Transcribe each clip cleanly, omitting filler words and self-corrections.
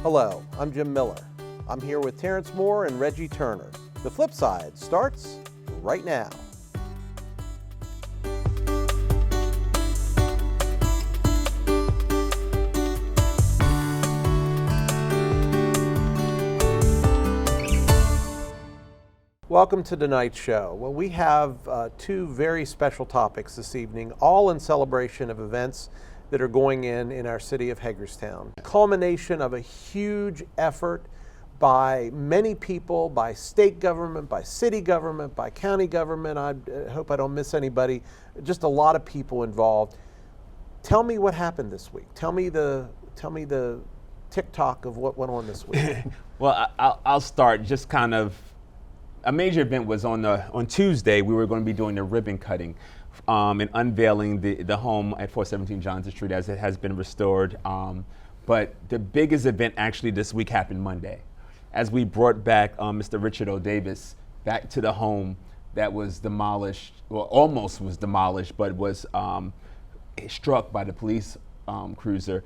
Hello, I'm Jim Miller. I'm here with Terrence Moore and Reggie Turner. The Flip Side starts right now. Welcome to tonight's show. Well, we have two very special topics this evening, all in celebration of events that are going in our city of Hagerstown. Culmination of a huge effort by many people, by state government, by city government, by county government. I hope I don't miss anybody. Just a lot of people involved. Tell me what happened this week. Tell me the TikTok of what went on this week. Well, I'll start. Just kind of a major event was on Tuesday. We were going to be doing the ribbon cutting and unveiling the home at 417 Johnson Street as it has been restored. But the biggest event actually this week happened Monday, as we brought back Mr. Richard O. Davis back to the home that was demolished, well, almost was demolished, but was struck by the police cruiser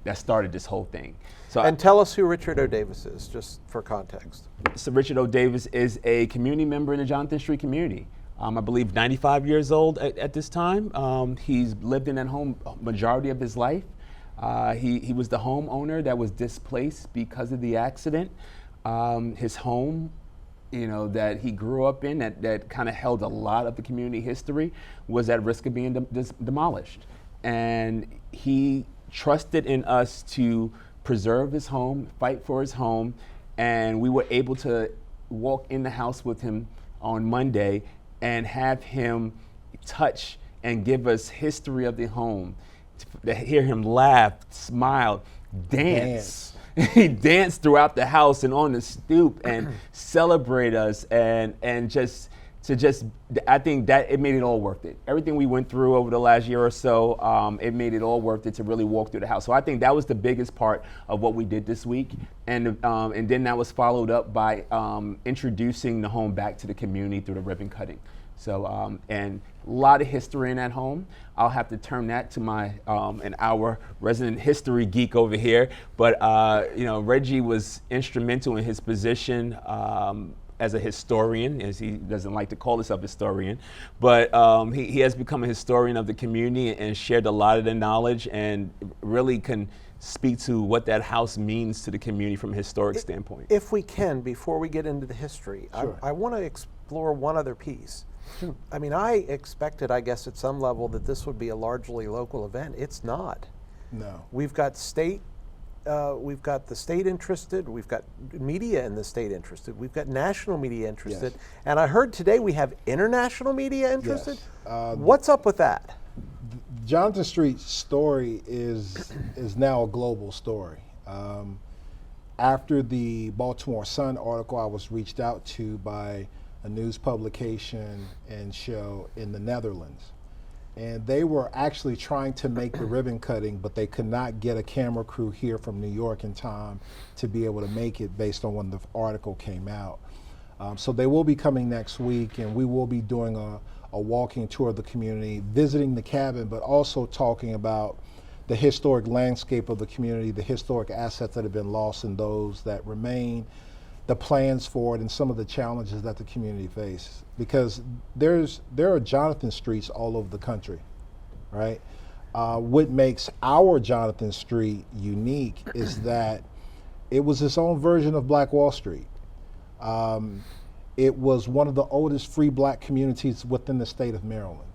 that started this whole thing. And tell us who Richard O. Davis is, just for context. So Richard O. Davis is a community member in the Jonathan Street community. I believe 95 years old at this time. He's lived in that home majority of his life. He was the homeowner that was displaced because of the accident. His home, that he grew up in, that kind of held a lot of the community history, was at risk of being demolished. And he trusted in us to preserve his home, fight for his home, and we were able to walk in the house with him on Monday and have him touch and give us history of the home, to hear him laugh, smile, dance. He danced throughout the house and on the stoop and celebrate us and I think that it made it all worth it. Everything we went through over the last year or so, it made it all worth it to really walk through the house. So I think that was the biggest part of what we did this week. And then that was followed up by introducing the home back to the community through the ribbon cutting. So, and a lot of history in that home. I'll have to turn that to my, our resident history geek over here. But, Reggie was instrumental in his position as a historian, as he doesn't like to call himself a historian, but he has become a historian of the community and shared a lot of the knowledge and really can speak to what that house means to the community from a historic standpoint. If we can, before we get into the history, sure. I want to explore one other piece. I mean, I expected, I guess, at some level that this would be a largely local event. It's not. No. We've got we've got the state interested, we've got media in the state interested, we've got national media interested, yes. And I heard today we have international media interested. Yes. What's up with that? Jonathan Street's story is now a global story. After the Baltimore Sun article, I was reached out to by a news publication and show in the Netherlands. And they were actually trying to make the ribbon cutting, but they could not get a camera crew here from New York in time to be able to make it based on when the article came out. So they will be coming next week, and we will be doing a walking tour of the community, visiting the cabin, but also talking about the historic landscape of the community, the historic assets that have been lost and those that remain, the plans for it, and some of the challenges that the community faces. Because there are Jonathan Streets all over the country, right? What makes our Jonathan Street unique is that it was its own version of Black Wall Street. It was one of the oldest free black communities within the state of Maryland.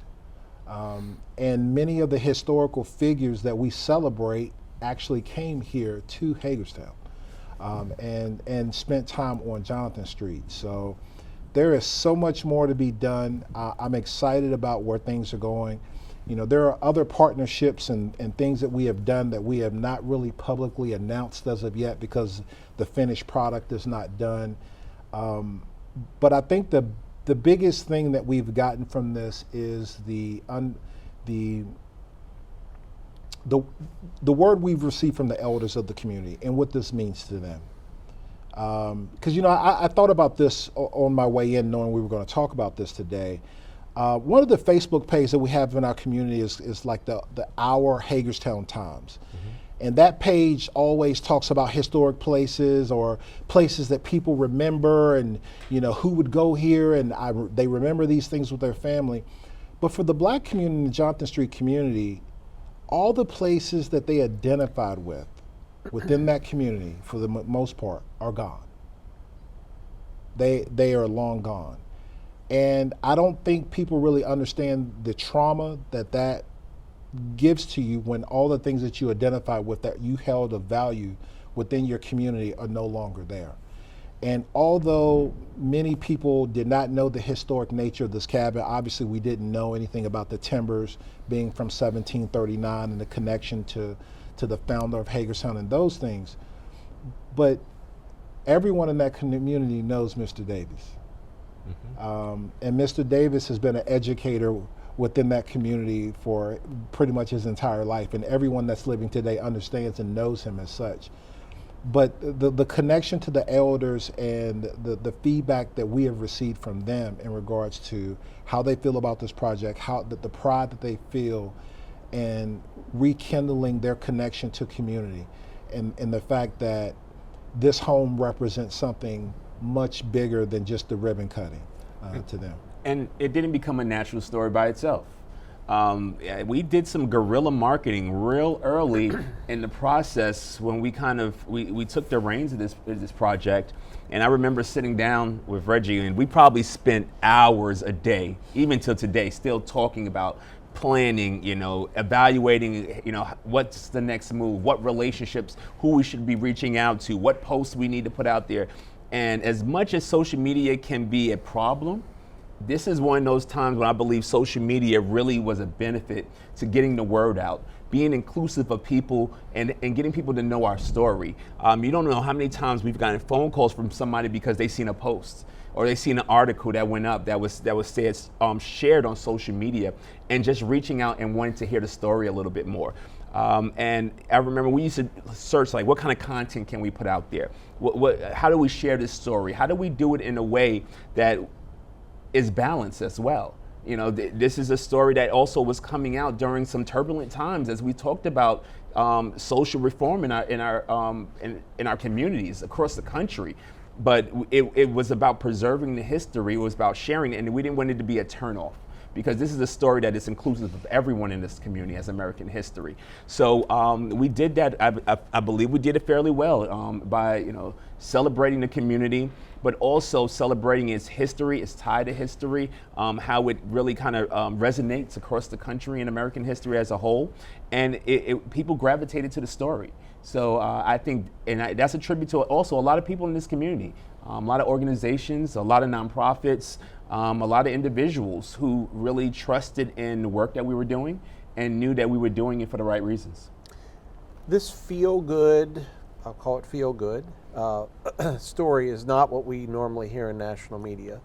And many of the historical figures that we celebrate actually came here to Hagerstown. And spent time on Jonathan Street. So there is so much more to be done. I'm excited about where things are going. There are other partnerships and things that we have done that we have not really publicly announced as of yet because the finished product is not done. But I think the biggest thing that we've gotten from this is the word we've received from the elders of the community and what this means to them. Because I thought about this on my way in, knowing we were going to talk about this today. One of the Facebook pages that we have in our community is like the Our Hagerstown Times. Mm-hmm. And that page always talks about historic places or places that people remember, and who would go here, and they remember these things with their family. But for the Black community in the Johnson Street community, all the places that they identified with within that community, for the most part, are gone. They are long gone. And I don't think people really understand the trauma that gives to you when all the things that you identify with, that you held of value within your community, are no longer there. And although many people did not know the historic nature of this cabin, obviously we didn't know anything about the timbers being from 1739 and the connection to the founder of Hagerstown and those things. But everyone in that community knows Mr. Davis. And Mr. Davis has been an educator within that community for pretty much his entire life, and everyone that's living today understands and knows him as such. But the connection to the elders and the feedback that we have received from them in regards to how they feel about this project, how the pride that they feel, and rekindling their connection to community, and the fact that this home represents something much bigger than just the ribbon cutting to them. And it didn't become a natural story by itself. We did some guerrilla marketing real early in the process when we took the reins of this project. And I remember sitting down with Reggie, and we probably spent hours a day, even till today, still talking about planning, evaluating, what's the next move, what relationships, who we should be reaching out to, what posts we need to put out there. And as much as social media can be a problem, this is one of those times when I believe social media really was a benefit to getting the word out, being inclusive of people, and getting people to know our story. You don't know how many times we've gotten phone calls from somebody because they seen a post or they seen an article that went up that was said, shared on social media, and just reaching out and wanting to hear the story a little bit more. And I remember we used to search, like, what kind of content can we put out there? How do we share this story? How do we do it in a way that is balanced as well? This is a story that also was coming out during some turbulent times, as we talked about social reform in our communities across the country. But it was about preserving the history. It was about sharing it, and we didn't want it to be a turnoff, because this is a story that is inclusive of everyone in this community as American history. So we did that. I believe we did it fairly well by celebrating the community, but also celebrating its history, its tie to history, how it really kind of resonates across the country and American history as a whole, and people gravitated to the story. So I think, that's a tribute to also a lot of people in this community, a lot of organizations, a lot of nonprofits, a lot of individuals who really trusted in the work that we were doing and knew that we were doing it for the right reasons. This feel-good, I'll call it feel-good, story is not what we normally hear in national media.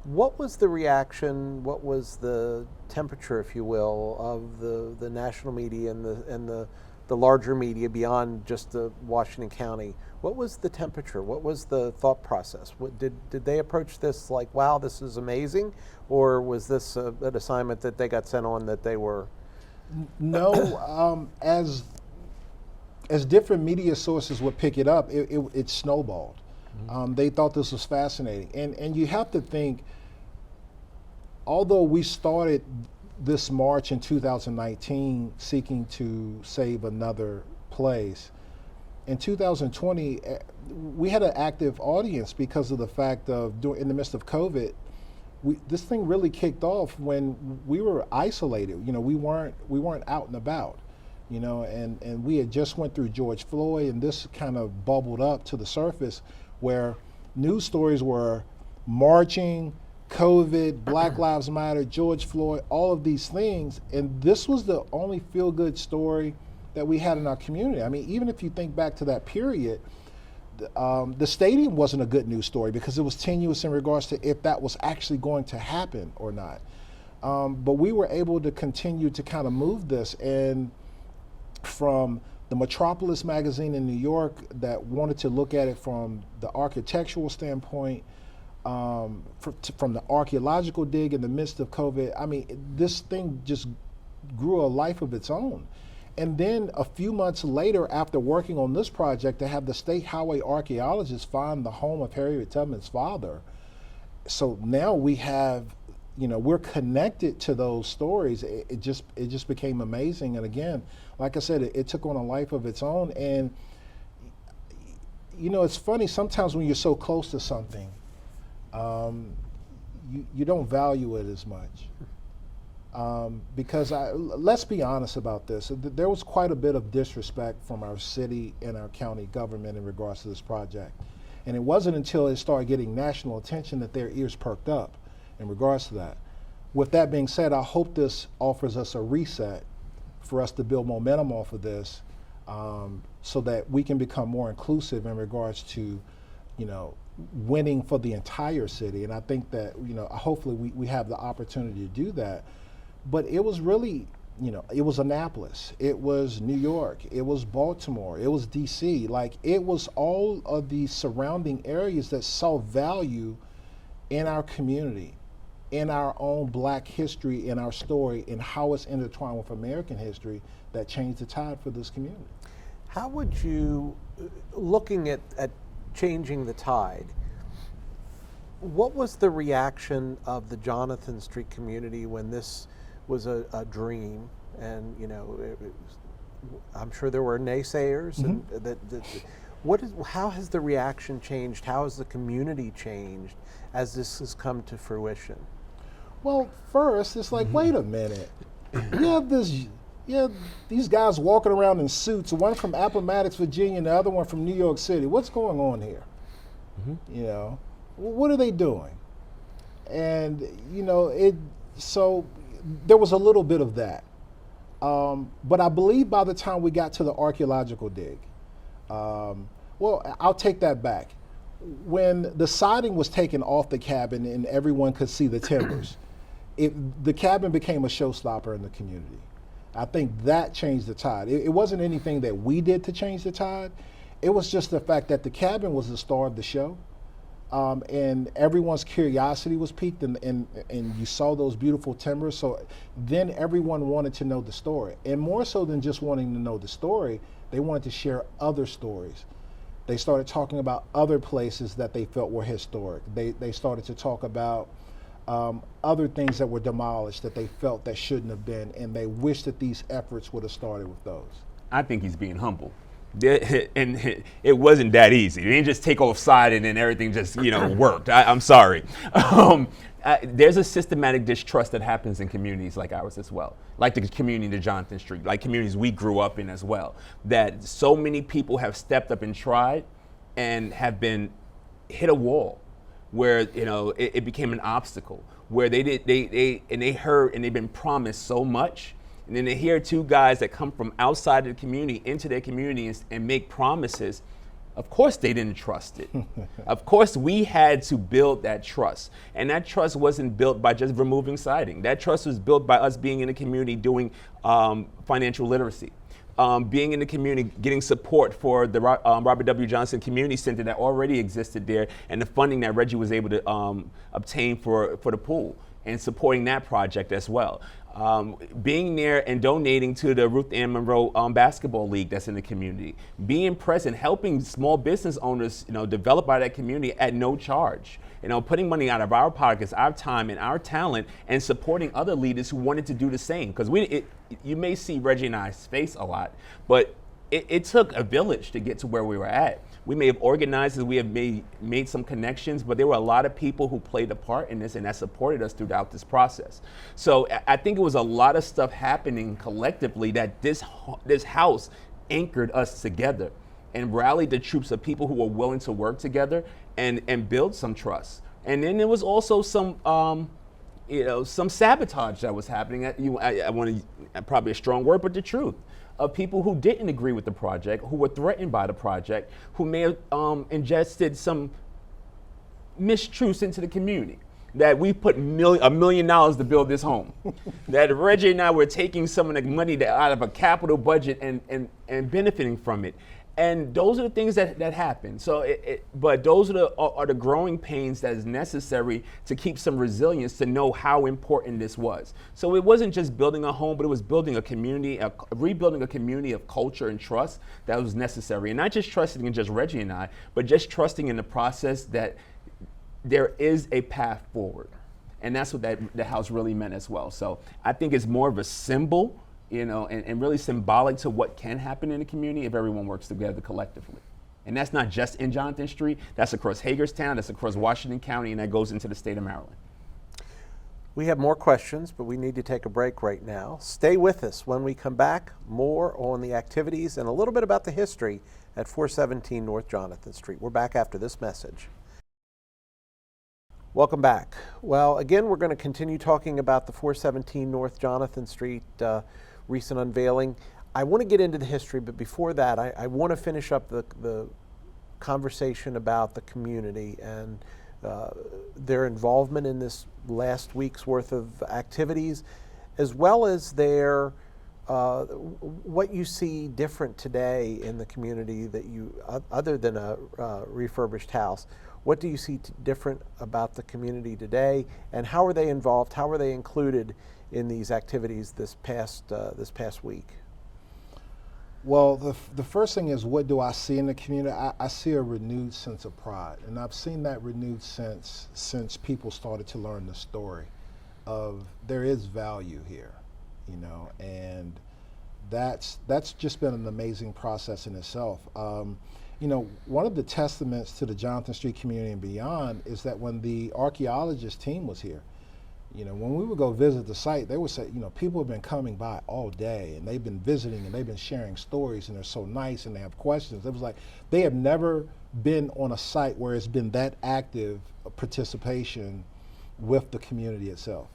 What was the reaction, what was the temperature, if you will, of the national media and the larger media beyond just the Washington County? What was the temperature? What was the thought process? Did they approach this like, wow, this is amazing? Or was this an assignment that they got sent on that they were? No, as different media sources would pick it up, it snowballed. They thought this was fascinating. And you have to think, although we started this march in 2019 seeking to save another place, in 2020, we had an active audience because of the fact of in the midst of COVID, this thing really kicked off when we were isolated. We weren't out and about, and we had just went through George Floyd, and this kind of bubbled up to the surface where news stories were marching, COVID, Black Lives Matter, George Floyd, all of these things, and this was the only feel-good story that we had in our community. I mean, even if you think back to that period, the stadium wasn't a good news story because it was tenuous in regards to if that was actually going to happen or not. But we were able to continue to kind of move this, and from the Metropolis magazine in New York that wanted to look at it from the architectural standpoint, from the archaeological dig in the midst of COVID, I mean, this thing just grew a life of its own. And then a few months later, after working on this project, to have the state highway archaeologists find the home of Harriet Tubman's father. So now we have, we're connected to those stories. It just became amazing. And again, like I said, it took on a life of its own. And it's funny, sometimes when you're so close to something, you don't value it as much. Because let's be honest about this, there was quite a bit of disrespect from our city and our county government in regards to this project. And it wasn't until it started getting national attention that their ears perked up in regards to that. With that being said, I hope this offers us a reset for us to build momentum off of this, so that we can become more inclusive in regards to, winning for the entire city. And I think that, hopefully we have the opportunity to do that. But it was really, it was Annapolis, it was New York, it was Baltimore, it was DC. Like, it was all of the surrounding areas that saw value in our community, in our own Black history, in our story, and how it's intertwined with American history, that changed the tide for this community. How would you, looking at changing the tide, what was the reaction of the Jonathan Street community when this was a dream? And I'm sure there were naysayers. Mm-hmm. And how has the reaction changed? How has the community changed as this has come to fruition? Well, first, it's like, wait a minute. You have these guys walking around in suits, one from Appomattox, Virginia, and the other one from New York City. What's going on here? Mm-hmm. What are they doing? And, so there was a little bit of that. But I believe by the time we got to the archaeological dig, well, I'll take that back. When the siding was taken off the cabin and everyone could see the timbers, the cabin became a showstopper in the community. I think that changed the tide. It wasn't anything that we did to change the tide. It was just the fact that the cabin was the star of the show. And everyone's curiosity was piqued, and you saw those beautiful timbers. So then everyone wanted to know the story. And more so than just wanting to know the story, they wanted to share other stories. They started talking about other places that they felt were historic. They started to talk about other things that were demolished that they felt that shouldn't have been, and they wish that these efforts would have started with those. I think he's being humble. And it wasn't that easy. They didn't just take off siding and everything just, worked. I'm sorry. There's a systematic distrust that happens in communities like ours as well, like the community of Jonathan Street, like communities we grew up in as well, that so many people have stepped up and tried and have been hit a wall where, it became an obstacle, where they heard and they've been promised so much. And then they hear two guys that come from outside of the community into their community and make promises. Of course they didn't trust it. Of course we had to build that trust. And that trust wasn't built by just removing siding. That trust was built by us being in the community doing financial literacy. Being in the community, getting support for the Robert W. Johnson Community Center that already existed there, and the funding that Reggie was able to obtain for the pool, and supporting that project as well. Being there and donating to the Ruth Ann Monroe basketball league that's in the community. Being present, helping small business owners, develop by that community at no charge. Putting money out of our pockets, our time and our talent, and supporting other leaders who wanted to do the same. Because you may see Reggie and I's face a lot, but it took a village to get to where we were at. We may have organized and we have made some connections, but there were a lot of people who played a part in this and that supported us throughout this process. So I think it was a lot of stuff happening collectively that this house anchored us together and rallied the troops of people who were willing to work together and build some trust. And then there was also some sabotage that was happening. I want to, probably a strong word, but the truth. Of people who didn't agree with the project, who were threatened by the project, who may have ingested some mistruths into the community. That we put $1 million to build this home. That Reggie and I were taking some of the money out of a capital budget and benefiting from it. And those are the things that happen. So, but those are the growing pains that is necessary to keep some resilience, to know how important this was. So it wasn't just building a home, but it was building a community, rebuilding a community of culture and trust that was necessary. And not just trusting in just Reggie and I, but just trusting in the process that there is a path forward. And that's what the house really meant as well. So I think it's more of a symbol, and really symbolic to what can happen in the community if everyone works together collectively. And that's not just in Jonathan Street, that's across Hagerstown, that's across Washington County, and that goes into the state of Maryland. We have more questions, but we need to take a break right now. Stay with us. When we come back, more on the activities and a little bit about the history at 417 North Jonathan Street. We're back after this message. Welcome back. Well, again, we're going to continue talking about the 417 North Jonathan Street recent unveiling. I want to get into the history, but before that, I want to finish up the conversation about the community and their involvement in this last week's worth of activities, as well as their what you see different today in the community that you, other than a refurbished house. What do you see different about the community today, and how are they involved? How are they included in these activities this past week? Well, the first thing is, what do I see in the community? I see a renewed sense of pride, and I've seen that renewed sense since people started to learn the story of there is value here, and that's just been an amazing process in itself. One of the testaments to the Jonathan Street community and beyond is that when the archaeologist team was here, when we would go visit the site, they would say, people have been coming by all day and they've been visiting and they've been sharing stories and they're so nice and they have questions. It was like they have never been on a site where it's been that active participation with the community itself.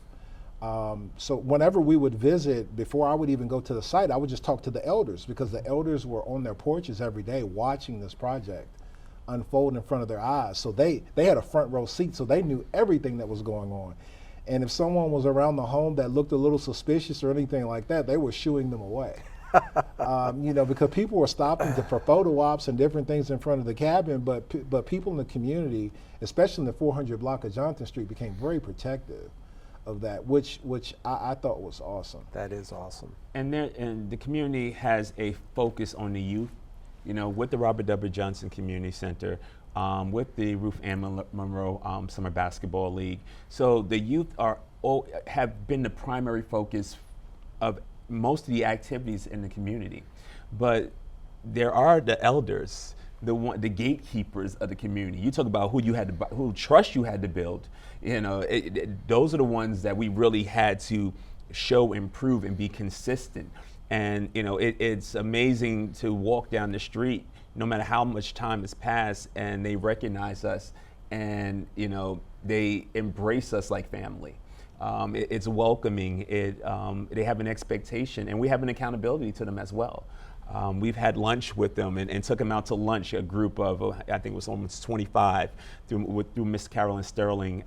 So whenever we would visit, before I would even go to the site, I would just talk to the elders, because the elders were on their porches every day watching this project unfold in front of their eyes. So they had a front row seat, so they knew everything that was going on. And if someone was around the home that looked a little suspicious or anything like that, they were shooing them away. Because people were stopping for photo ops and different things in front of the cabin, but people in the community, especially in the 400 block of Jonathan Street, became very protective of that, which I thought was awesome. That is awesome. And the community has a focus on the youth, with the Robert W. Johnson Community Center, with the Ruth Ann Monroe Summer Basketball League. So the youth have been the primary focus of most of the activities in the community. But there are the elders, the gatekeepers of the community. You talk about who trust you had to build. Those are the ones that we really had to show, improve, and be consistent. And it's amazing to walk down the street, no matter how much time has passed, and they recognize us, and they embrace us like family. It's welcoming. They have an expectation, and we have an accountability to them as well. We've had lunch with them and took them out to lunch, a group of, I think it was almost 25, through Miss Carolyn Sterling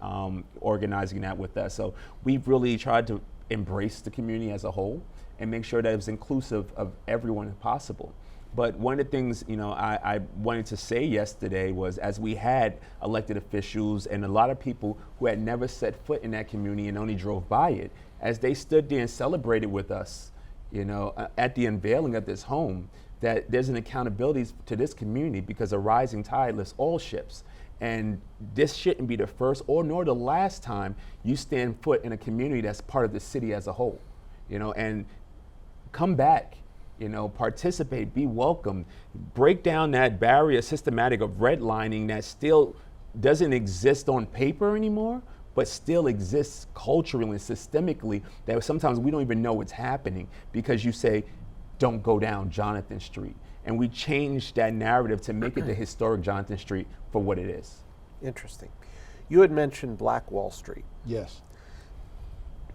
organizing that with us. So we've really tried to embrace the community as a whole and make sure that it was inclusive of everyone possible. But one of the things I wanted to say yesterday was, as we had elected officials and a lot of people who had never set foot in that community and only drove by it, as they stood there and celebrated with us, at the unveiling of this home, that there's an accountability to this community, because a rising tide lifts all ships. And this shouldn't be the first nor the last time you stand foot in a community that's part of the city as a whole, and come back, participate, be welcome, break down that barrier systematic of redlining that still doesn't exist on paper anymore, but still exists culturally and systemically, that sometimes we don't even know what's happening, because you say, don't go down Jonathan Street. And we changed that narrative to make it the historic Jonathan Street for what it is. Interesting. You had mentioned Black Wall Street. Yes.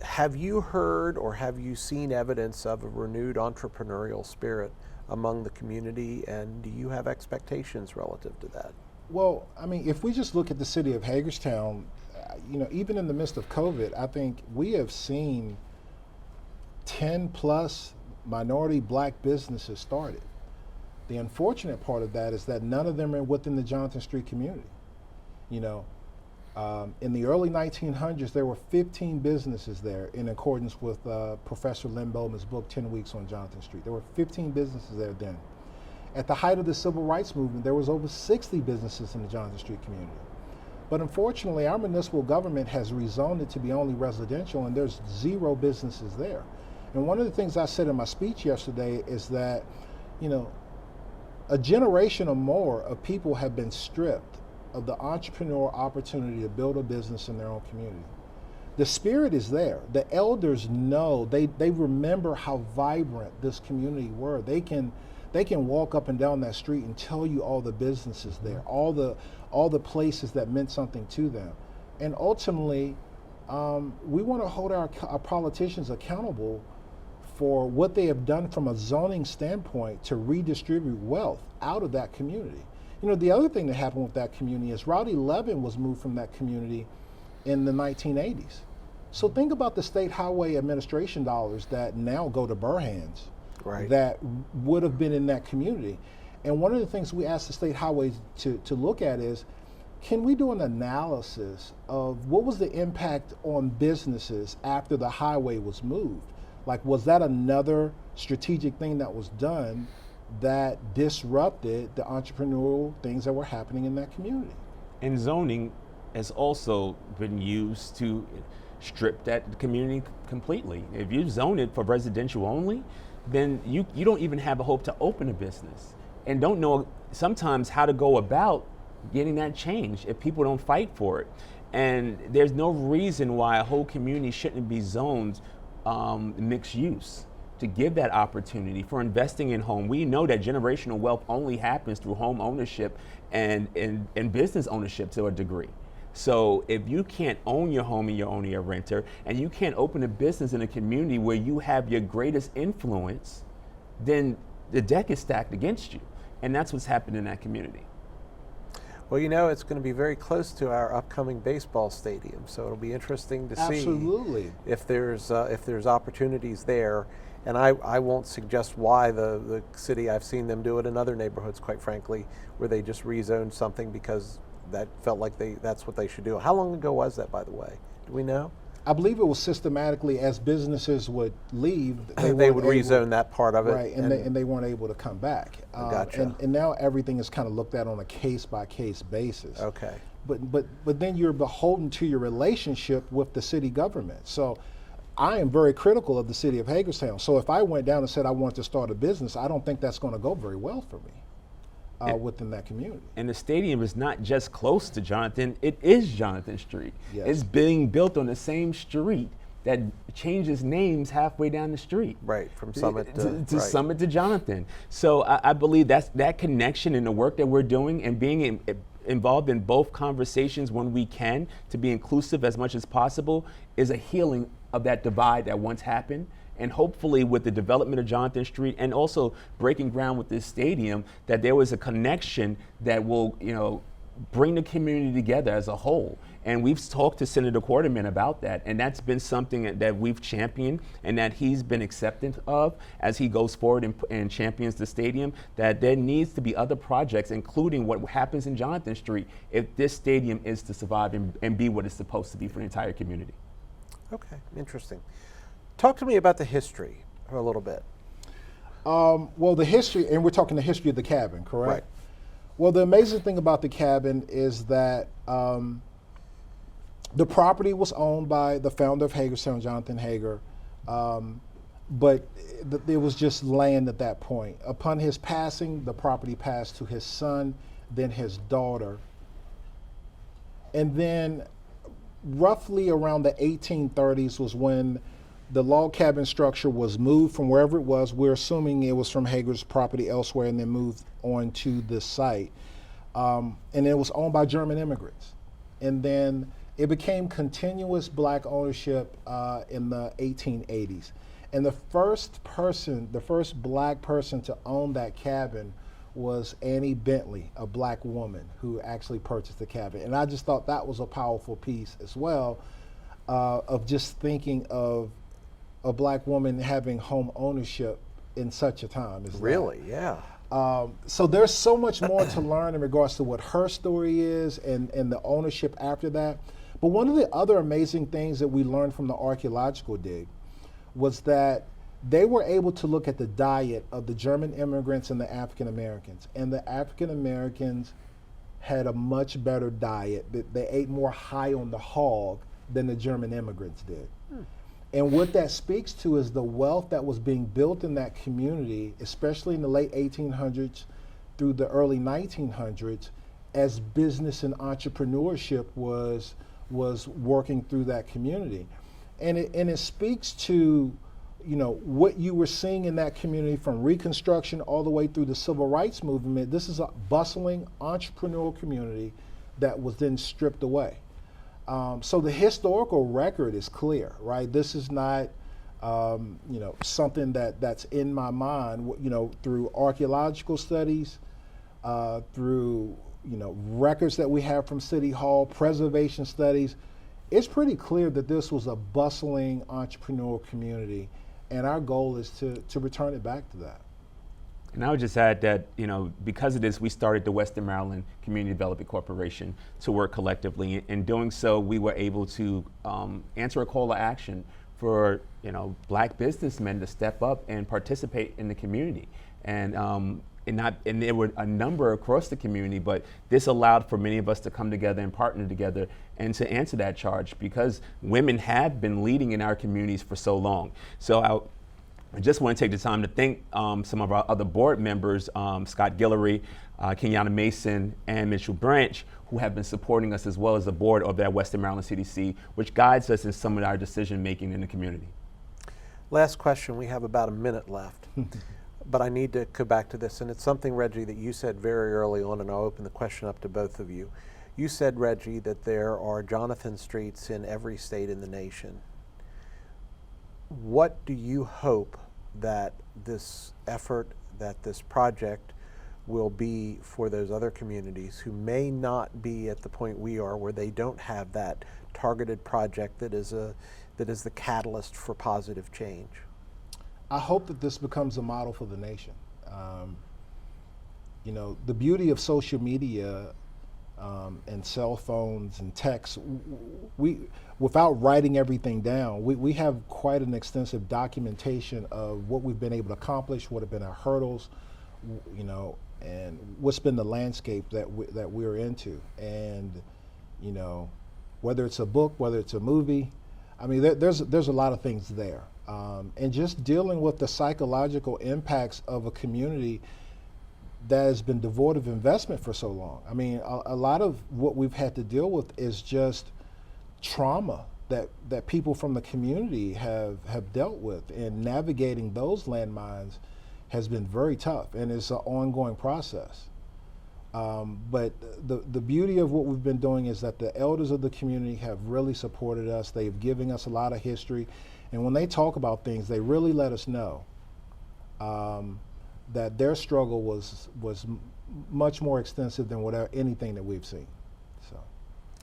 Have you heard or have you seen evidence of a renewed entrepreneurial spirit among the community, and do you have expectations relative to that? Well, if we just look at the city of Hagerstown, even in the midst of COVID, I think we have seen 10 plus minority black businesses started. The unfortunate part of that is that none of them are within the Johnson Street community. You know, in the early 1900s, there were 15 businesses there in accordance with Professor Lynn Bowman's book, 10 Weeks on Johnson Street. There were 15 businesses there then. At the height of the civil rights movement, there was over 60 businesses in the Johnson Street community. But unfortunately, our municipal government has rezoned it to be only residential, and there's 0 businesses there. And one of the things I said in my speech yesterday is that, you know, a generation or more of people have been stripped of the entrepreneurial opportunity to build a business in their own community. The spirit is there. The elders know, they remember how vibrant this community were. They can walk up and down that street and tell you all the businesses there, all the places that meant something to them. And ultimately, we want to hold our politicians accountable for what they have done from a zoning standpoint to redistribute wealth out of that community. You know, the other thing that happened with that community is Route 11 was moved from that community in the 1980s. So think about the state highway administration dollars that now go to Burhands, Right. that would have been in that community. And one of the things we asked the state highways to look at is, can we do an analysis of what was the impact on businesses after the highway was moved? Like, was that another strategic thing that was done that disrupted the entrepreneurial things that were happening in that community? And zoning has also been used to strip that community completely. If you zone it for residential only, then you don't even have a hope to open a business, and don't know sometimes how to go about getting that change if people don't fight for it. And there's no reason why a whole community shouldn't be zoned mixed use, to give that opportunity for investing in home. We know that generational wealth only happens through home ownership and business ownership to a degree. So if you can't own your home and you're only a renter, and you can't open a business in a community where you have your greatest influence, then the deck is stacked against you. And that's what's happened in that community. Well, you know, it's going to be very close to our upcoming baseball stadium, so it'll be interesting to Absolutely. see if there's opportunities there. And I won't suggest why the city, I've seen them do it in other neighborhoods, quite frankly, where they just rezoned something because that felt like that's what they should do. How long ago was that, by the way? Do we know? I believe it was systematically as businesses would leave, They would rezone that part of it. Right, and they weren't able to come back. Gotcha. And now everything is kind of looked at on a case-by-case basis. Okay. But then you're beholden to your relationship with the city government. So I am very critical of the city of Hagerstown. So if I went down and said I want to start a business, I don't think that's going to go very well for me within that community. And the stadium is not just close to Jonathan, it is Jonathan Street. Yes. It's being built on the same street that changes names halfway down the street. Right, from Summit to right. Summit to Jonathan. So I believe that connection in the work that we're doing and being involved in both conversations when we can, to be inclusive as much as possible, is a healing of that divide that once happened. And hopefully with the development of Jonathan Street and also breaking ground with this stadium, that there was a connection that will, bring the community together as a whole. And we've talked to Senator Quarterman about that, and that's been something that we've championed and that he's been acceptant of as he goes forward and champions the stadium, that there needs to be other projects, including what happens in Jonathan Street, if this stadium is to survive and be what it's supposed to be for the entire community. Okay, interesting. Talk to me about the history for a little bit. Well, the history, and we're talking the history of the cabin, correct? Right. Well, the amazing thing about the cabin is that the property was owned by the founder of Hagerstown, Jonathan Hager, but it was just land at that point. Upon his passing, the property passed to his son, then his daughter, and then roughly around the 1830s was when the log cabin structure was moved from wherever it was. We're assuming it was from Hager's property elsewhere and then moved on to this site. And it was owned by German immigrants. And then it became continuous black ownership in the 1880s. And the first black person to own that cabin was Annie Bentley, a black woman who actually purchased the cabin. And I just thought that was a powerful piece as well, of just thinking of a black woman having home ownership in such a time as Really, that. yeah. So there's so much more to learn in regards to what her story is and the ownership after that. But one of the other amazing things that we learned from the archaeological dig was that they were able to look at the diet of the German immigrants and the African Americans. And the African Americans had a much better diet. They ate more high on the hog than the German immigrants did. And what that speaks to is the wealth that was being built in that community, especially in the late 1800s through the early 1900s, as business and entrepreneurship was working through that community. And it speaks to, you know, what you were seeing in that community from Reconstruction all the way through the Civil Rights Movement. This is a bustling entrepreneurial community that was then stripped away. So the historical record is clear, right? This is not, you know, something that's in my mind. You know, through archaeological studies, through, you know, records that we have from City Hall, preservation studies, it's pretty clear that this was a bustling entrepreneurial community, and our goal is to return it back to that. And I would just add that, you know, because of this, we started the Western Maryland Community Development Corporation to work collectively. In doing so, we were able to answer a call to action for, you know, Black businessmen to step up and participate in the community. And there were a number across the community, but this allowed for many of us to come together and partner together and to answer that charge, because women have been leading in our communities for so long. So I just want to take the time to thank some of our other board members, Scott Guillory, Kenyatta Mason, and Mitchell Branch, who have been supporting us, as well as the board of that Western Maryland CDC, which guides us in some of our decision making in the community. Last question, we have about a minute left, but I need to go back to this, and it's something, Reggie, that you said very early on, and I'll open the question up to both of you. You said, Reggie, that there are Jonathan Streets in every state in the nation. What do you hope that this effort, that this project will be for those other communities who may not be at the point we are, where they don't have that targeted project that is the catalyst for positive change? I hope that this becomes a model for the nation. You know, the beauty of social media and cell phones and texts, without writing everything down, we have quite an extensive documentation of what we've been able to accomplish, what have been our hurdles, you know, and what's been the landscape that we're into. And, you know, whether it's a book, whether it's a movie, I mean, there's a lot of things there. And just dealing with the psychological impacts of a community that has been devoid of investment for so long. I mean, a lot of what we've had to deal with is just trauma that people from the community have dealt with, and navigating those landmines has been very tough, and it's an ongoing process. But the beauty of what we've been doing is that the elders of the community have really supported us. They've given us a lot of history, and when they talk about things, they really let us know that their struggle was much more extensive than anything that we've seen. So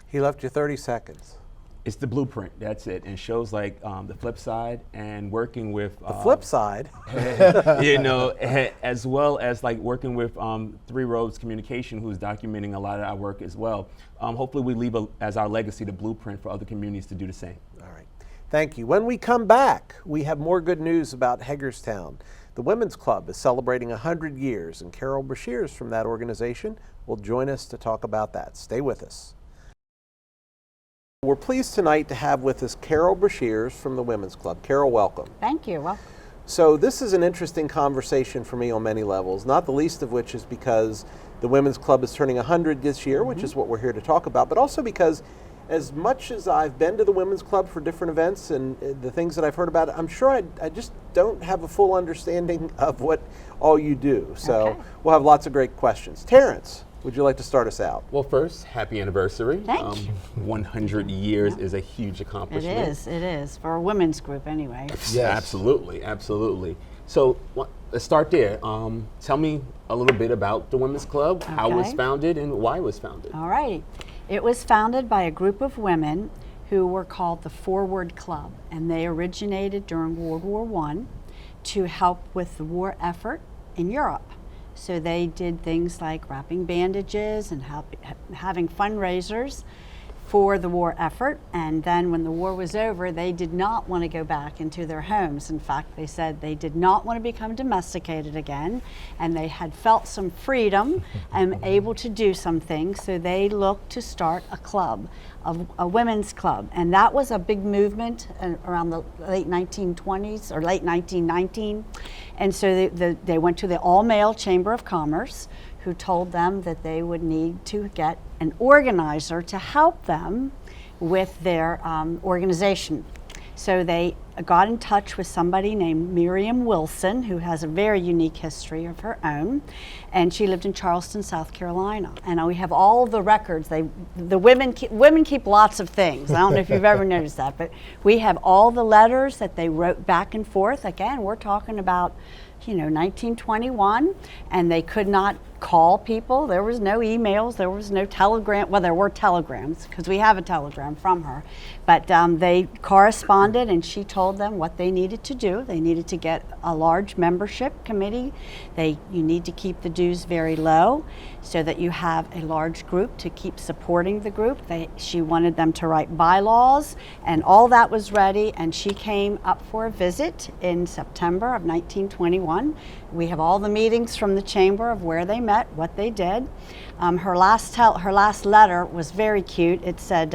He left you 30 seconds. It's the blueprint, that's it, and shows like the flip side, and working with The flip side? you know, as well as like working with Three Roads Communication, who's documenting a lot of our work as well. Hopefully we leave as our legacy the blueprint for other communities to do the same. All right, thank you. When we come back, we have more good news about Hagerstown. The Women's Club is celebrating 100 years, and Carol Brashears from that organization will join us to talk about that. Stay with us. We're pleased tonight to have with us Carol Brashears from the Women's Club. Carol, welcome. Thank you. Well, So this is an interesting conversation for me on many levels, not the least of which is because the Women's Club is turning 100 this year, which is what we're here to talk about, but also because as much as I've been to the Women's Club for different events and the things that I've heard about it, I'm sure I just don't have a full understanding of what all you do. So Okay. we'll have lots of great questions. Terrence, would you like to start us out? Well, first, happy anniversary. Thank you. 100 years is a huge accomplishment. it is, for a women's group anyway. Yes. Absolutely, absolutely. So let's start there. Tell me a little bit about the Women's Club, how it was Okay. founded, and why it was founded. All righty. It was founded by a group of women who were called the Forward Club, and they originated during World War I to help with the war effort in Europe. So they did things like wrapping bandages and having fundraisers for the war effort. And then when the war was over, they did not want to go back into their homes. In fact, they said they did not want to become domesticated again, and they had felt some freedom and able to do some things. So they looked to start a club, a women's club. And that was a big movement around the late 1920s or late 1919. And so they went to the all-male Chamber of Commerce, who told them that they would need to get an organizer to help them with their organization. So they got in touch with somebody named Miriam Wilson, who has a very unique history of her own, and she lived in Charleston, South Carolina. And we have all the records. The women keep lots of things. I don't know if you've ever noticed that, but we have all the letters that they wrote back and forth. Again, we're talking about 1921, and they could not call people. There was no emails, there was no telegram. Well, there were telegrams, because we have a telegram from her, but they corresponded, and she told them what they needed to do. They needed to get a large membership committee. You need to keep the dues very low so that you have a large group to keep supporting the group. She wanted them to write bylaws, and all that was ready, and she came up for a visit in September of 1921. We have all the meetings from the chamber of where they met, what they did. Her last letter was very cute. It said,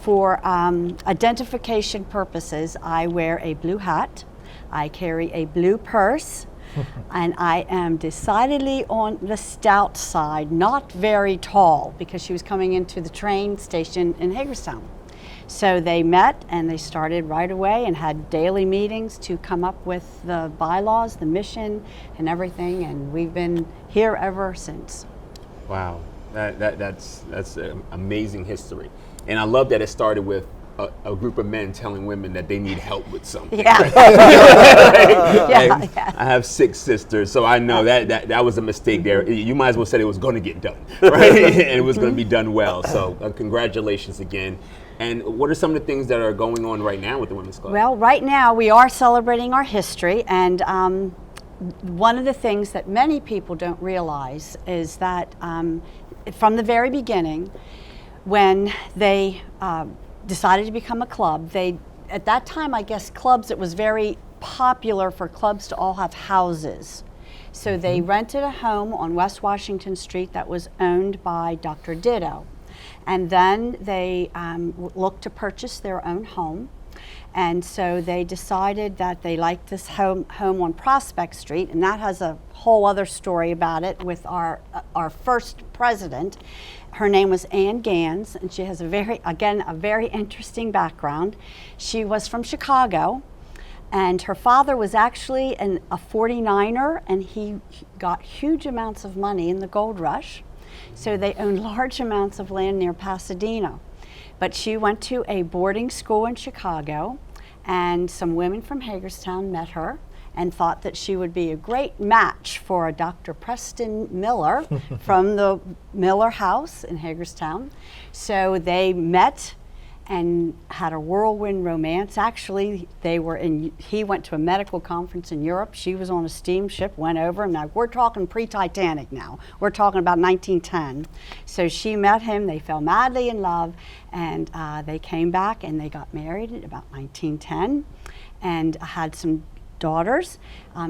for identification purposes, I wear a blue hat, I carry a blue purse, and I am decidedly on the stout side, not very tall, because she was coming into the train station in Hagerstown. So they met, and they started right away and had daily meetings to come up with the bylaws, the mission, and everything, and we've been here ever since. Wow, that's amazing history. And I love that it started with a group of men telling women that they need help with something. Yeah. Yeah. I have 6 sisters, so I know that was a mistake there. You might as well say it was going to get done, right? And it was going to be done well. So congratulations again. And what are some of the things that are going on right now with the Women's Club? Well, right now we are celebrating our history, and one of the things that many people don't realize is that from the very beginning, when they decided to become a club, at that time, I guess clubs, it was very popular for clubs to all have houses. So they rented a home on West Washington Street that was owned by Dr. Ditto. And then they looked to purchase their own home. And so they decided that they liked this home on Prospect Street, and that has a whole other story about it with our first president. Her name was Ann Gans, and she has a very interesting background. She was from Chicago, and her father was actually a 49er, and he got huge amounts of money in the gold rush. So they owned large amounts of land near Pasadena. But she went to a boarding school in Chicago, and some women from Hagerstown met her and thought that she would be a great match for a Dr. Preston Miller from the Miller House in Hagerstown. So they met and had a whirlwind romance. Actually, he went to a medical conference in Europe. She was on a steamship, went over. Now, we're talking pre-Titanic now. We're talking about 1910. So she met him, they fell madly in love, and they came back and they got married in about 1910 and had some daughters.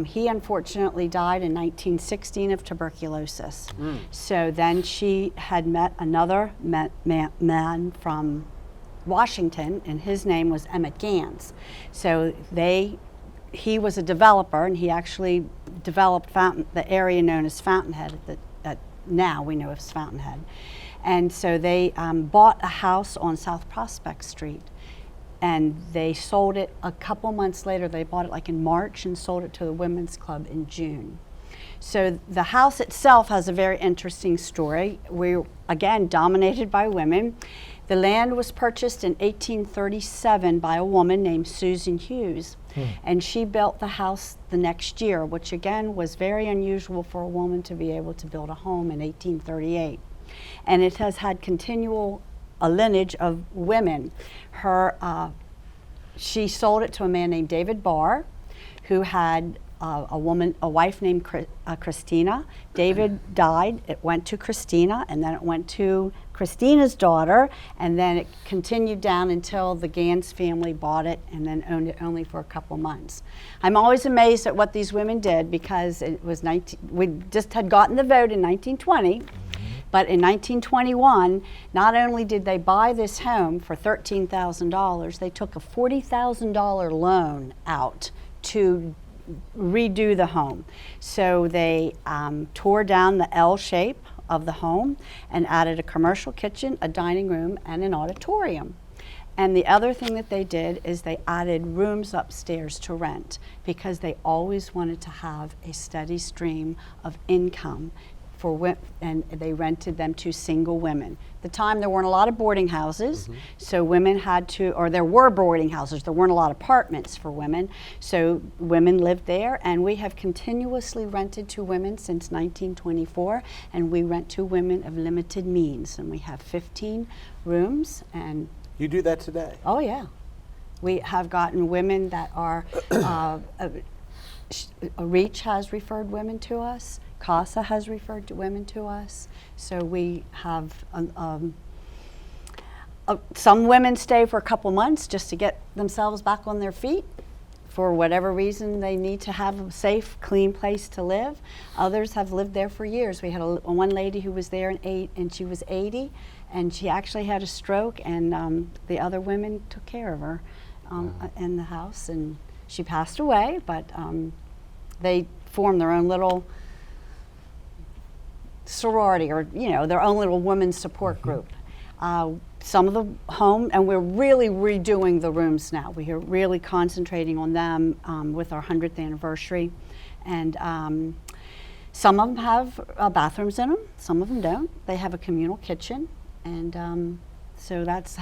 He unfortunately died in 1916 of tuberculosis. So then she had met another man from Washington, and his name was Emmett Gans. So he was a developer, and he actually developed the area known as Fountainhead, that now we know as Fountainhead. And so they bought a house on South Prospect Street, and they sold it a couple months later. They bought it like in March and sold it to the Women's Club in June. So the house itself has a very interesting story. We're, again, dominated by women. The land was purchased in 1837 by a woman named Susan Hughes, and she built the house the next year, which again was very unusual for a woman to be able to build a home in 1838. And it has had a lineage of women. She sold it to a man named David Barr, who had a wife named Christina. David died. It went to Christina, and then it went to Christina's daughter, and then it continued down until the Gans family bought it and then owned it only for a couple months. I'm always amazed at what these women did, because it was we just had gotten the vote in 1920. But in 1921, not only did they buy this home for $13,000, they took a $40,000 loan out to redo the home. So they tore down the L shape of the home and added a commercial kitchen, a dining room, and an auditorium. And the other thing that they did is they added rooms upstairs to rent, because they always wanted to have a steady stream of income and they rented them to single women. At the time, there weren't a lot of boarding houses, so women had to, or there were boarding houses, there weren't a lot of apartments for women, so women lived there, and we have continuously rented to women since 1924, and we rent to women of limited means, and we have 15 rooms. And You do that today? oh yeah, we have gotten women that are, Reach has referred women to us, CASA has referred to women to us, so we have some women stay for a couple months just to get themselves back on their feet. For whatever reason, they need to have a safe, clean place to live. Others have lived there for years. We had one lady who was there and she was 80, and she actually had a stroke, and the other women took care of her in the house, and she passed away, but they formed their own little sorority, or their own little women's support group. Some of the home, and we're really redoing the rooms now. We are really concentrating on them with our 100th anniversary, and some of them have bathrooms in them, some of them don't. They have a communal kitchen, and so that's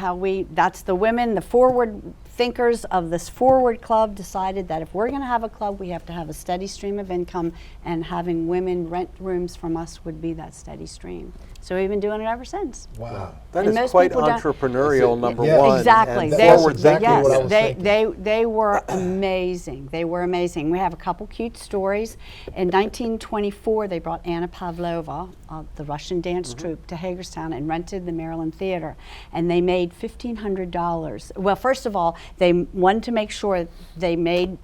the women, the forward thinkers of this Forward Club decided that if we're going to have a club, we have to have a steady stream of income, and having women rent rooms from us would be that steady stream. So we've been doing it ever since. Wow. That And is most quite people don't- entrepreneurial, number Yeah. one. Exactly. And They- forward exactly thinking. what I was they were amazing. They were amazing. We have a couple cute stories. In 1924, they brought Anna Pavlova, the Russian dance troupe, to Hagerstown and rented the Maryland Theater. And they made $1,500. Well, first of all, they wanted to make sure they made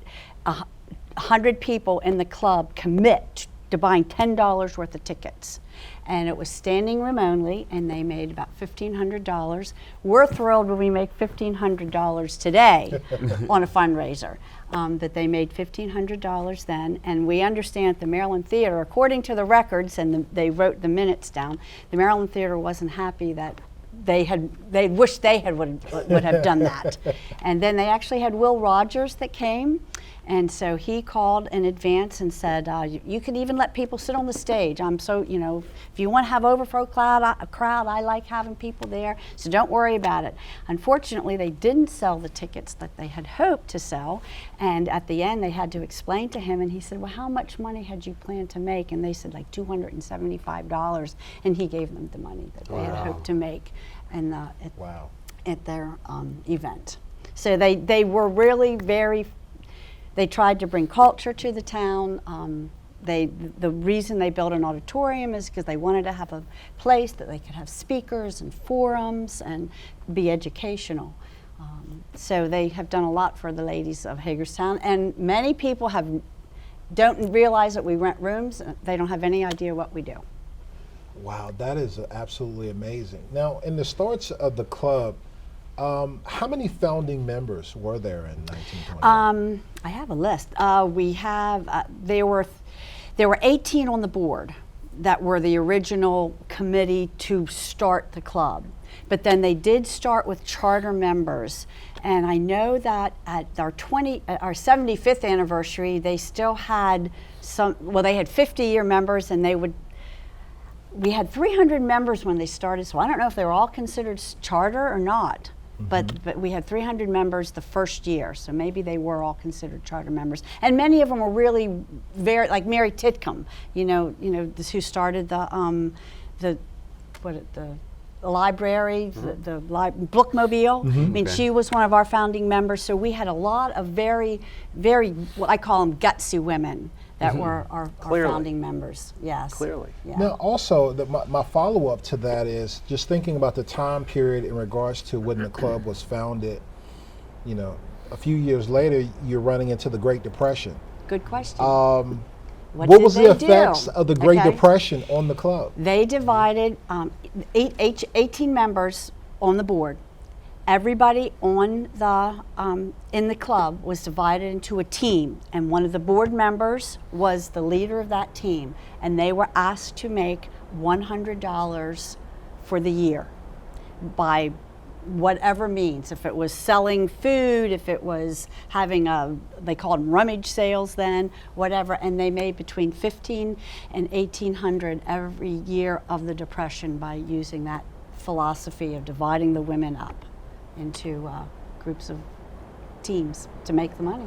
100 people in the club commit to buying $10 worth of tickets. And it was standing room only, and they made about $1,500. We're thrilled when we make $1,500 today on a fundraiser, that they made $1,500 then. And we understand at the Maryland Theater, according to the records, and they wrote the minutes down, the Maryland Theater wasn't happy that they wished they would have done that. And then they actually had Will Rogers that came, and so he called in advance and said, you can even let people sit on the stage. If you want to have overflow crowd, I like having people there, so don't worry about it. Unfortunately, they didn't sell the tickets that they had hoped to sell, and at the end they had to explain to him, and he said, well, how much money had you planned to make? And they said like $275, and he gave them the money that they had hoped to make at their event. So they were really they tried to bring culture to the town. The reason they built an auditorium is because they wanted to have a place that they could have speakers and forums and be educational. So they have done a lot for the ladies of Hagerstown, and many people don't realize that we rent rooms. They don't have any idea what we do. Wow, that is absolutely amazing. Now, in the starts of the club, how many founding members were there in 1920? I have a list. We have there were 18 on the board that were the original committee to start the club, but then they did start with charter members. And I know that at our 75th anniversary, they still had they had 50-year members, and we had 300 members when they started, so I don't know if they were all considered charter or not. But we had 300 members the first year, so maybe they were all considered charter members. And many of them were really very, like Mary Titcomb, who started the library, the bookmobile. I mean, Okay. she was one of our founding members. So we had a lot of very, very, what I call them gutsy women that were our Clearly. founding members. Yes. Clearly. Yeah. Now, also, my follow-up to that is just thinking about the time period in regards to when the club was founded. You know, a few years later, you're running into the Great Depression. Good question. What did was they the do? effects of the Great Okay. Depression on the club? They divided 18 members on the board. Everybody on the in the club was divided into a team, and one of the board members was the leader of that team, and they were asked to make $100 for the year by whatever means. If it was selling food, if it was having they called them rummage sales then, whatever, and they made between $1,500 and $1,800 every year of the Depression by using that philosophy of dividing the women up into groups of teams to make the money.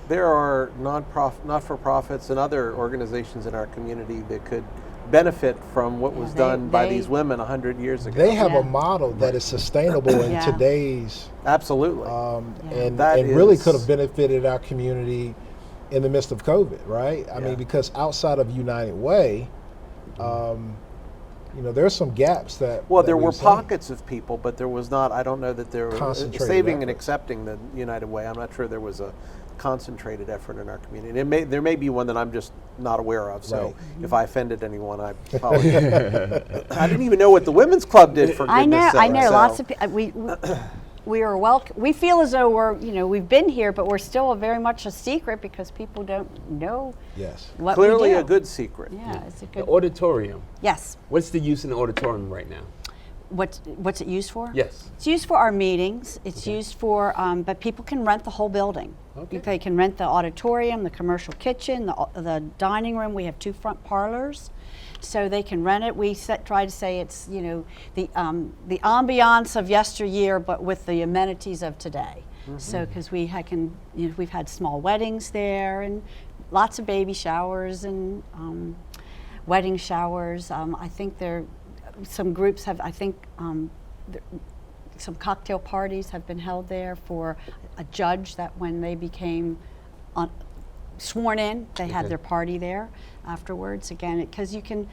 There are not-for-profits and other organizations in our community that could benefit from what was done by these women 100 years ago. They have Yeah. a model that is sustainable in Yeah. today's, Absolutely. and That really is- could have benefited our community in the midst of COVID, right? I Yeah. mean, because outside of United Way, you know, there's some gaps that. Well, that there we've were seen. pockets of people, but there was not, I don't know that there was, Concentrated saving and effort. accepting the United Way, I'm not sure there was a concentrated effort in our community. There may be one that I'm just not aware of, so Right. if I offended anyone, I apologize. I didn't even know what the women's club did, for I know, goodness sake. I know. So- Lots of people. We are we feel as though we've been here, but we're still very much a secret because people don't know Yes. what Clearly we do. a good secret. Yeah, it's a The good. auditorium. Yes. What's the use in the auditorium right now? What's it used for? Yes. It's used for our meetings. It's used for, but people can rent the whole building. Okay. They can rent the auditorium, the commercial kitchen, the dining room. We have 2 front parlors, so they can rent it. We try to say it's the ambiance of yesteryear, but with the amenities of today. So because we've had small weddings there and lots of baby showers and wedding showers. I think some groups have. I think. Some cocktail parties have been held there for a judge that when they became sworn in, they had Okay. their party there afterwards. Again, because you can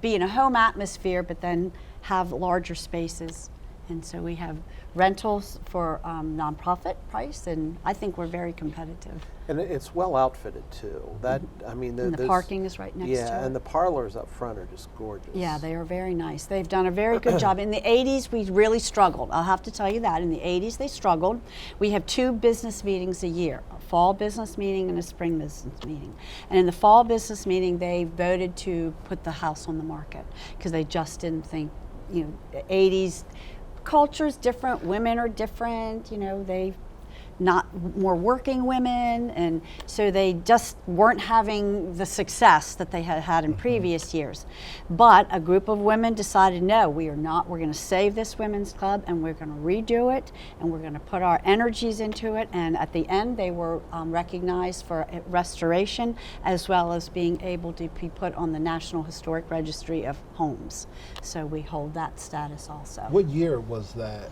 be in a home atmosphere, but then have larger spaces. And so we have rentals for nonprofit price, and I think we're very competitive. And it's well outfitted too. That, I mean, And the those- parking is right next to it. Yeah, and the parlors up front are just gorgeous. Yeah, they are very nice. They've done a very good job. In the 80s, we really struggled. I'll have to tell you that. In the 80s, they struggled. We have 2 business meetings a year, a fall business meeting and a spring business meeting. And in the fall business meeting, they voted to put the house on the market because they just didn't think, the 80s culture is different, women are different, they not more working women, and so they just weren't having the success that they had had in previous years. But a group of women decided, no, we're going to save this women's club and we're going to redo it and we're going to put our energies into it. And at the end, they were recognized for restoration as well as being able to be put on the National Historic Registry of Homes. So we hold that status also. What year was that?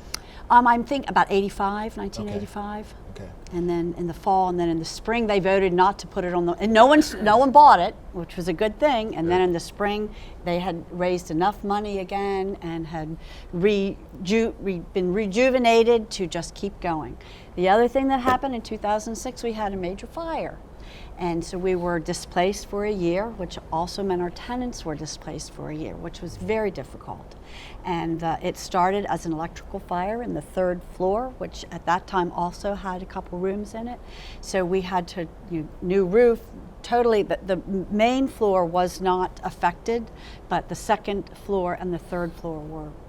I'm thinking about 1985. Okay. And then in the fall, and then in the spring, they voted not to put it on the, and no one bought it, which was a good thing. And then in the spring, they had raised enough money again and had been rejuvenated to just keep going. The other thing that happened in 2006, we had a major fire. And so we were displaced for a year, which also meant our tenants were displaced for a year, which was very difficult. And it started as an electrical fire in the 3rd floor, which at that time also had a couple rooms in it. So we had to, new roof, totally, the main floor was not affected, but the 2nd floor and the 3rd floor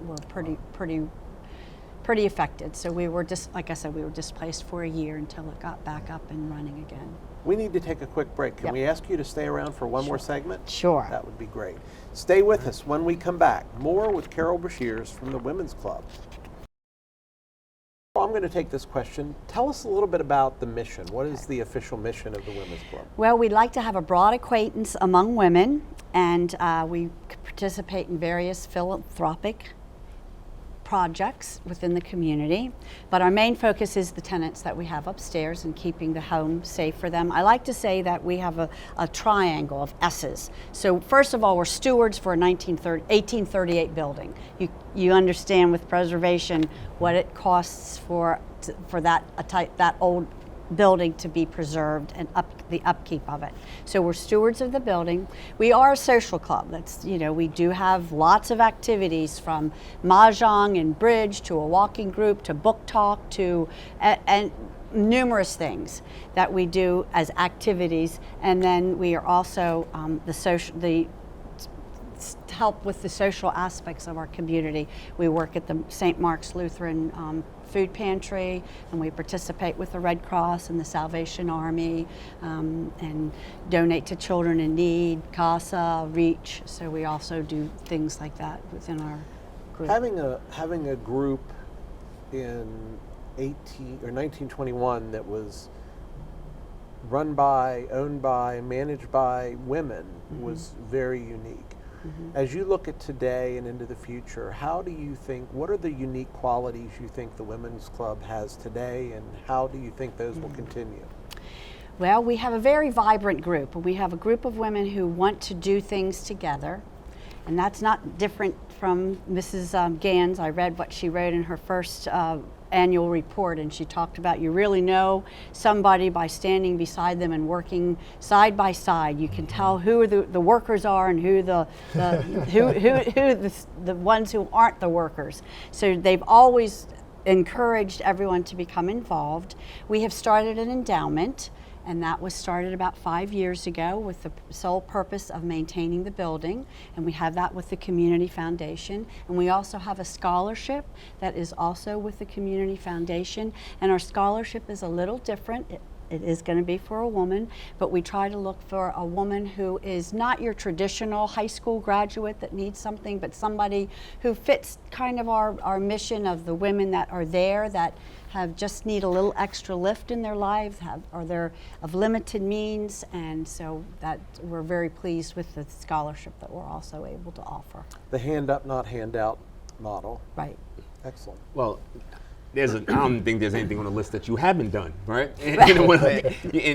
were pretty affected. So we were like I said, we were displaced for a year until it got back up and running again. We need to take a quick break. Can Yep. we ask you to stay around for one more segment? Sure. That would be great. Stay with us when we come back. More with Carol Brashears from the Women's Club. Well, I'm going to take this question. Tell us a little bit about the mission. What is the official mission of the Women's Club? Well, we'd like to have a broad acquaintance among women and we participate in various philanthropic projects within the community, but our main focus is the tenants that we have upstairs and keeping the home safe for them. I like to say that we have a triangle of S's. So first of all, we're stewards for a 1838 building. You understand with preservation what it costs for that old building to be preserved and the upkeep of it. So we're stewards of the building. We are a social club. That's, we do have lots of activities, from mahjong and bridge to a walking group to book talk to and numerous things that we do as activities. And then we are also help with the social aspects of our community. We work at the St. Mark's Lutheran Food Pantry, and we participate with the Red Cross and the Salvation Army, and donate to children in need, CASA, REACH. So we also do things like that within our group. Having a group in 1921 that was run by, owned by, managed by women was very unique. As you look at today and into the future, what are the unique qualities you think the Women's Club has today, and how do you think those will continue? Well, we have a very vibrant group. We have a group of women who want to do things together, and that's not different from Mrs. Gans. I read what she wrote in her first annual report, and she talked about you really know somebody by standing beside them and working side by side. You can tell who the workers are and who the ones who aren't the workers. So they've always encouraged everyone to become involved. We have started an endowment, and that was started about 5 years ago with the sole purpose of maintaining the building, and we have that with the Community Foundation. And we also have a scholarship that is also with the Community Foundation, and our scholarship is a little different. It is going to be for a woman, but we try to look for a woman who is not your traditional high school graduate that needs something, but somebody who fits kind of our mission of the women that are there that just need a little extra lift in their lives, or they're of limited means, and so that we're very pleased with the scholarship that we're also able to offer. The hand up, not hand out model. Right. Excellent. Well, I don't think there's anything on the list that you haven't done, right? And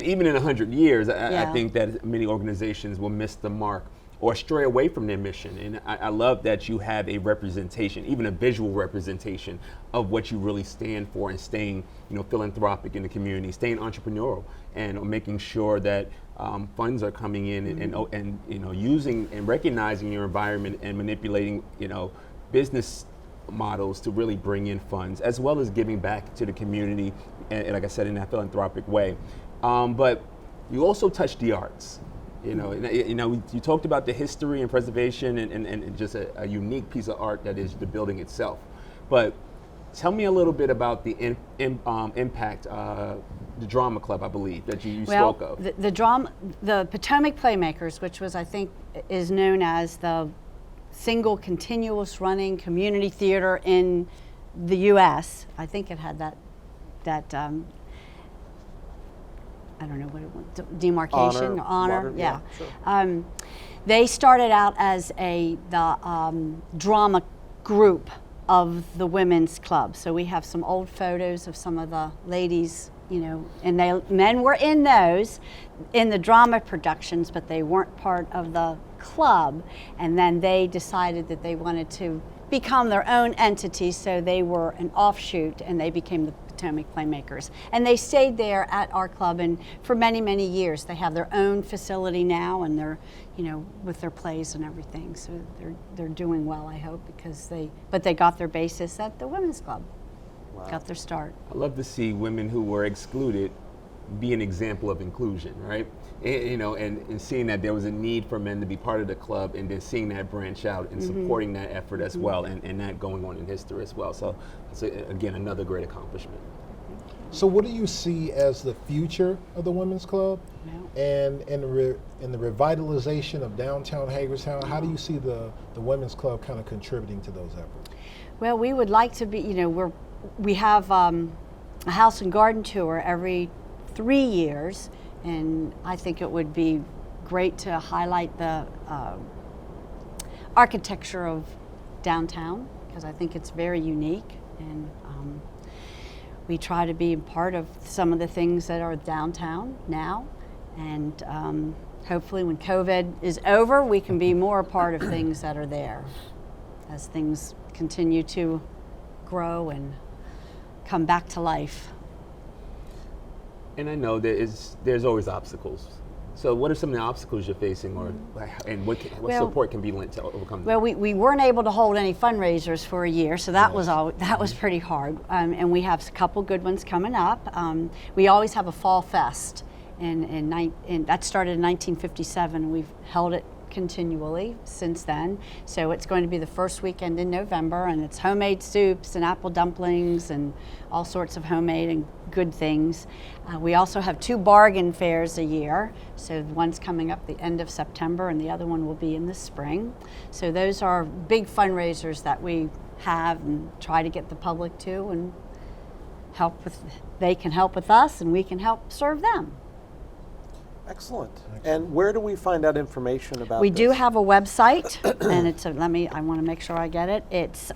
even in 100 years, I think that many organizations will miss the mark or stray away from their mission. And I love that you have a representation, even a visual representation of what you really stand for, and staying, philanthropic in the community, staying entrepreneurial, and making sure that funds are coming in and using and recognizing your environment and manipulating, business models to really bring in funds, as well as giving back to the community, and like I said, in that philanthropic way. But you also touch the arts. You talked about the history and preservation and just a unique piece of art that is the building itself. But tell me a little bit about the impact, the drama club, I believe, that you spoke of. The Potomac Playmakers, which was, I think, is known as the single continuous running community theater in the U.S. I think it had that I don't know what it was, demarcation, honor. Yeah. Sure. They started out as the drama group of the Women's Club. So we have some old photos of some of the ladies, and men were in those, in the drama productions, but they weren't part of the club. And then they decided that they wanted to become their own entity, so they were an offshoot, and they became the Potomac Playmakers. And they stayed there at our club, and for many, many years. They have their own facility now, and they're, with their plays and everything. So they're doing well, I hope, but they got their basis at the Women's Club. Wow. Got their start. I love to see women who were excluded be an example of inclusion, right? And seeing that there was a need for men to be part of the club, and then seeing that branch out and supporting that effort as well, and that going on in history as well. So it's, again, another great accomplishment. So what do you see as the future of the Women's Club, and in the revitalization of downtown Hagerstown? How do you see the Women's Club kind of contributing to those efforts? Well, we would like to be, we have a house and garden tour every 3 years, and I think it would be great to highlight the architecture of downtown, because I think it's very unique, and we try to be part of some of the things that are downtown now, and hopefully when COVID is over, we can be more a part of things that are there as things continue to grow and come back to life. And I know there's always obstacles. So what are some of the obstacles you're facing, and what support can be lent to overcome them? Well, we weren't able to hold any fundraisers for a year, so that was pretty hard. And we have a couple good ones coming up. We always have a fall fest, and that started in 1957. We've held it continually since then. So it's going to be the first weekend in November, and it's homemade soups and apple dumplings and all sorts of homemade and good things. We also have 2 bargain fairs a year. So one's coming up the end of September and the other one will be in the spring. So those are big fundraisers that we have and try to get the public to and they can help with us and we can help serve them. Excellent. And where do we find out information about We this? do have a website, and it's I want to make sure I get it. It's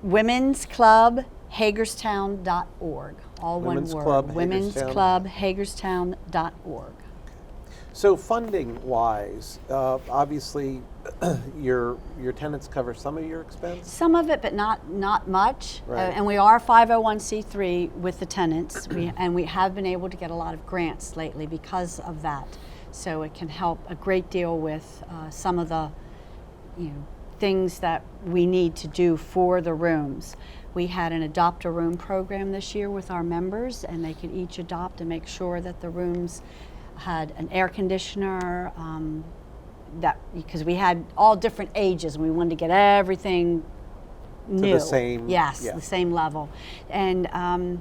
Women's Club Hagerstown.org. All Women's one word. Club Women's Hagerstown. Club Hagerstown.org. So funding-wise, obviously your tenants cover some of your expense? Some of it, but not much. Right. And we are 501c3 with the tenants, and we have been able to get a lot of grants lately because of that. So it can help a great deal with some of the things that we need to do for the rooms. We had an adopt a room program this year with our members, and they could each adopt and make sure that the rooms had an air conditioner, because we had all different ages and we wanted to get everything new. To the same, yes, yeah. the same level. And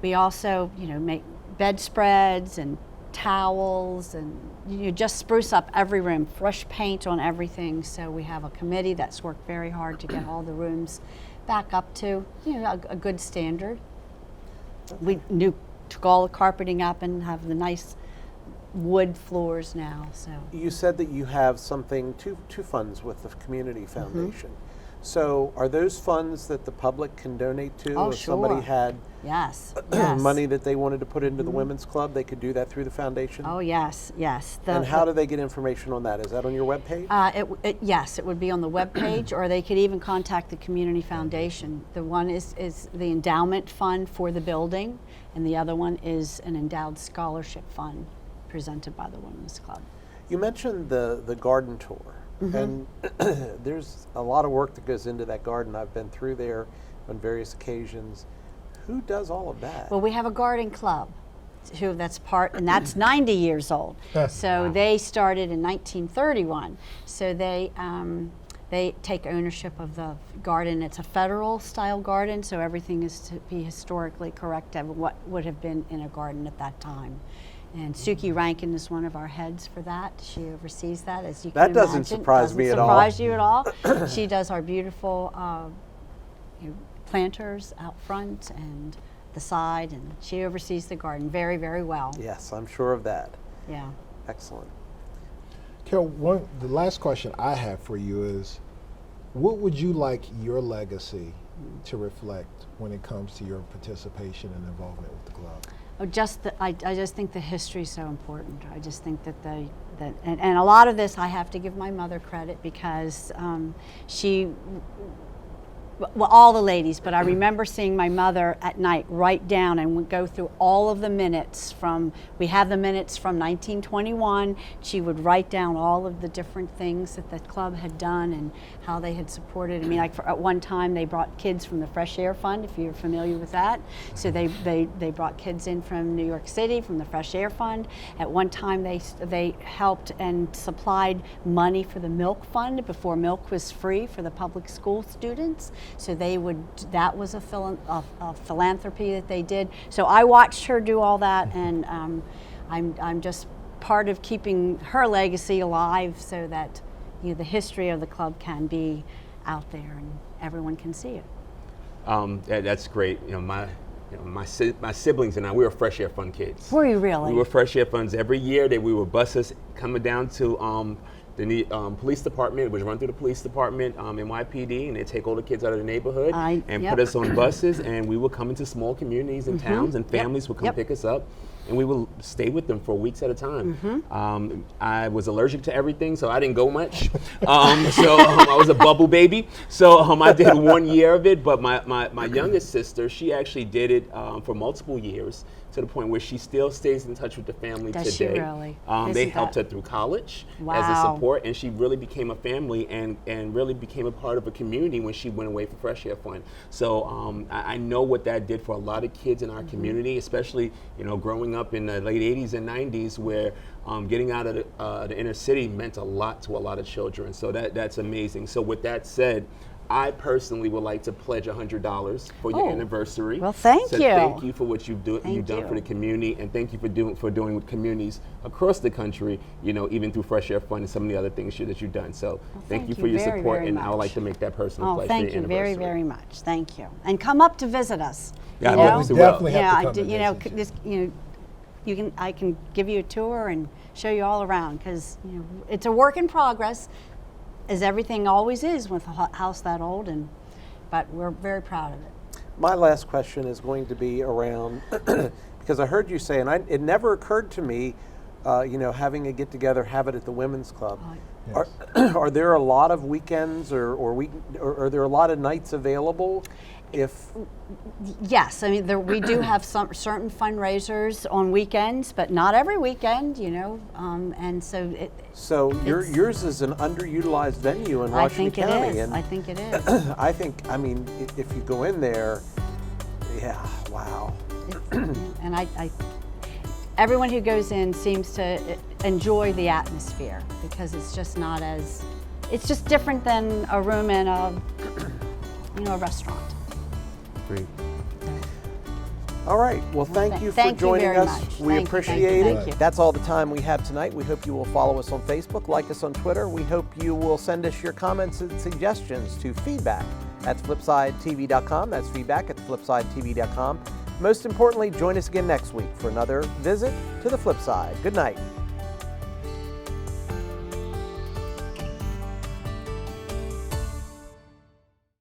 we also, make bedspreads and towels, and just spruce up every room, fresh paint on everything. So we have a committee that's worked very hard to get all the rooms back up to a good standard. We took all the carpeting up and have the nice wood floors now. So You said that you have two funds with the Community Foundation. So are those funds that the public can donate to? Oh, if somebody sure. had yes. money that they wanted to put into the Women's Club, they could do that through the foundation? Oh yes. And how do they get information on that? Is that on your webpage? Yes, it would be on the webpage, or they could even contact the Community Foundation. The one is the endowment fund for the building, and the other one is an endowed scholarship fund presented by the Women's Club. You mentioned the garden tour, and there's a lot of work that goes into that garden. I've been through there on various occasions. Who does all of that? Well, we have a garden club, and that's 90 years old. So they started in 1931. So they take ownership of the garden. It's a federal style garden, so everything is to be historically correct of what would have been in a garden at that time. And Suki Rankin is one of our heads for that. She oversees that, as you can imagine. That doesn't surprise me at all. Surprise you at all? She does our beautiful planters out front and the side, and she oversees the garden very, very well. Yes, I'm sure of that. Yeah. Excellent. Carol, the last question I have for you is, what would you like your legacy to reflect when it comes to your participation and involvement with the club? I just think the history is so important. I just think that and a lot of this I have to give my mother credit, because she, well, all the ladies, but I remember seeing my mother at night write down and would go through all of the minutes we have the minutes from 1921. She would write down all of the different things that the club had done and how they had supported. I mean, at one time they brought kids from the Fresh Air Fund, if you're familiar with that. So they brought kids in from New York City from the Fresh Air Fund. At one time they helped and supplied money for the milk fund before milk was free for the public school students. So that was a philanthropy that they did. So I watched her do all that, and I'm just part of keeping her legacy alive, so that the history of the club can be out there and everyone can see it. That's great. my siblings and I, we were Fresh Air Fund kids. Were you really? We were Fresh Air Funds every year. We would bus us coming down to the police department. It was run through the police department, NYPD, and they'd take all the kids out of the neighborhood and Yep. put us on buses, and we would come into small communities and towns, and families would come pick us up, and we would stay with them for weeks at a time. I was allergic to everything, so I didn't go much. I was a bubble baby. So I did 1 year of it, but my youngest sister, she actually did it for multiple years, to the point where she still stays in touch with the family Does today. she really? They Isn't helped that- her through college as a Wow. support, and she really became a family and really became a part of a community when she went away for Fresh Air Fund. So I know what that did for a lot of kids in our community, especially growing up in the late 80s and 90s, where getting out of the inner city meant a lot to a lot of children. So that's amazing. So with that said, I personally would like to pledge $100 for your anniversary. Well, thank you. Thank you for what you've done Thank for you. the community, and thank you for doing with communities across the country. Even through Fresh Air Fund and some of the other things that you've done. So thank you for your very, support, very and I would like much. to make that personal Oh, pledge thank for your you very, anniversary. very much. Thank you. And come up to visit us. Yeah, you I know? always We will. definitely have Yeah, to I come do, and visit you. I can give you a tour and show you all around, because it's a work in progress, as everything always is with a house that old, but we're very proud of it. My last question is going to be around, because I heard you say, and it never occurred to me, having a get together, have it at the Women's Club. Yes. Are there a lot of weekends or are there a lot of nights available? Yes, I mean we do have some certain fundraisers on weekends, but not every weekend, and so So yours is an underutilized venue in I think Washington it County. is. And I think it is. I think, if you go in there, yeah, wow. And everyone who goes in seems to enjoy the atmosphere, because it's just it's just different than a room in a restaurant. Great. All right. Well, thank you for thank you joining very us. much. We Thank you, appreciate thank it. you. That's all the time we have tonight. We hope you will follow us on Facebook, like us on Twitter. We hope you will send us your comments and suggestions to feedback@flipsidetv.com. That's feedback@flipsidetv.com. Most importantly, join us again next week for another visit to the Flip Side. Good night.